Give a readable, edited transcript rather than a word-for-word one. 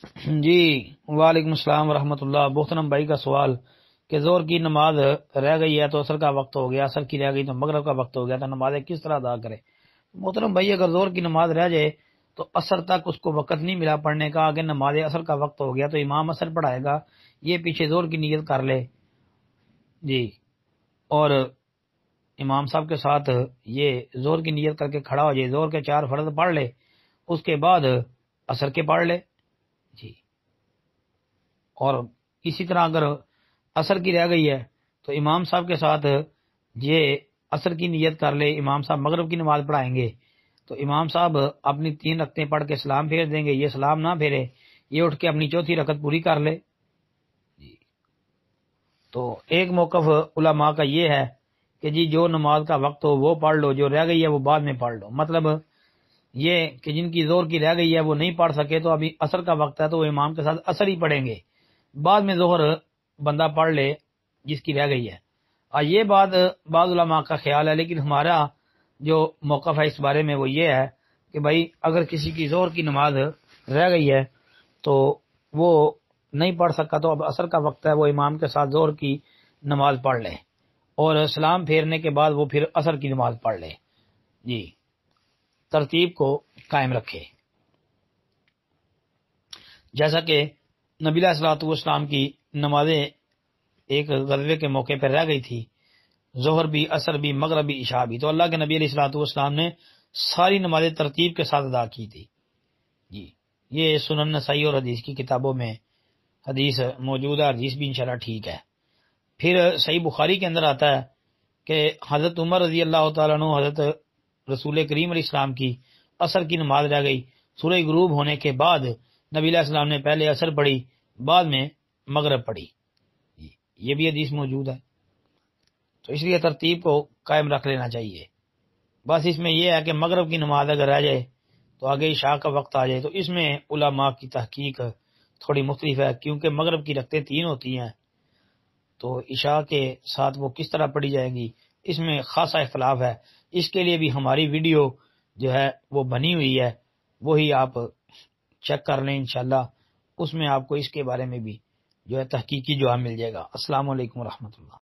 جی وعلیکم السلام ورحمۃ اللہ۔ محترم بھائی کا سوال کہ زور کی نماز رہ گئی ہے تو عصر کا وقت ہو گیا، عصر کی رہ گئی تو مغرب کا وقت ہو گیا، تو نمازیں کس طرح ادا کرے؟ محترم بھائی، اگر زور کی نماز رہ جائے تو عصر تک اس کو وقت نہیں ملا پڑھنے کا، اگر نماز عصر کا وقت ہو گیا تو امام عصر پڑھائے گا، یہ پیچھے زور کی نیت کر لے جی، اور امام صاحب کے ساتھ یہ زور کی نیت کر کے کھڑا ہو جائے، زور کے 4 فرض پڑھ لے، اس کے بعد عصر کے پڑھ لے جی۔ اور اسی طرح اگر عصر کی رہ گئی ہے تو امام صاحب کے ساتھ یہ عصر کی نیت کر لے، امام صاحب مغرب کی نماز پڑھائیں گے تو امام صاحب اپنی 3 رکعتیں پڑھ کے سلام پھیر دیں گے، یہ سلام نہ پھیرے، یہ اٹھ کے اپنی 4تھی رکعت پوری کر لے جی۔ تو ایک موقف علماء کا یہ ہے کہ جی جو نماز کا وقت ہو وہ پڑھ لو، جو رہ گئی ہے وہ بعد میں پڑھ لو، مطلب یہ کہ جن کی زور کی رہ گئی ہے وہ نہیں پڑھ سکے تو ابھی عصر کا وقت ہے تو وہ امام کے ساتھ عصر ہی پڑھیں گے، بعد میں ظہر بندہ پڑھ لے جس کی رہ گئی ہے۔ یہ بات بعض علماء کا خیال ہے، لیکن ہمارا جو موقف ہے اس بارے میں وہ یہ ہے کہ بھائی اگر کسی کی زور کی نماز رہ گئی ہے تو وہ نہیں پڑھ سکا تو اب عصر کا وقت ہے، وہ امام کے ساتھ زور کی نماز پڑھ لے اور سلام پھیرنے کے بعد وہ پھر عصر کی نماز پڑھ لے جی، ترتیب کو قائم رکھے۔ جیسا کہ نبی علیہ الصلوۃ والسلام کی نمازیں ایک غزوے کے موقع پر رہ گئی تھی، ظہر بھی، عصر بھی، مغرب بھی، عشاء بھی، تو اللہ کے نبی علیہ الصلوۃ والسلام نے ساری نمازیں ترتیب کے ساتھ ادا کی تھی جی۔ یہ سنن نسائی اور حدیث کی کتابوں میں حدیث موجود ہے، حدیث بھی انشاءاللہ ٹھیک ہے۔ پھر صحیح بخاری کے اندر آتا ہے کہ حضرت عمر رضی اللہ تعالیٰ عنہ حضرت رسول کریم علیہ السلام کی عصر کی نماز رہ گئی، سورج غروب ہونے کے بعد نبی علیہ السلام نے پہلے عصر پڑھی، بعد میں مغرب پڑھی، یہ بھی حدیث موجود ہے۔ تو اس لیے ترتیب کو قائم رکھ لینا چاہیے۔ بس اس میں یہ ہے کہ مغرب کی نماز اگر رہ جائے تو آگے عشاء کا وقت آ جائے تو اس میں علماء کی تحقیق تھوڑی مختلف ہے، کیونکہ مغرب کی رکعتیں 3 ہوتی ہیں تو عشاء کے ساتھ وہ کس طرح پڑھی جائے گی اس میں خاصا اختلاف ہے۔ اس کے لیے بھی ہماری ویڈیو جو ہے وہ بنی ہوئی ہے، وہی آپ چیک کر لیں انشاءاللہ، اس میں آپ کو اس کے بارے میں بھی جو ہے تحقیقی جواب مل جائے گا۔ السلام علیکم ورحمۃ اللہ۔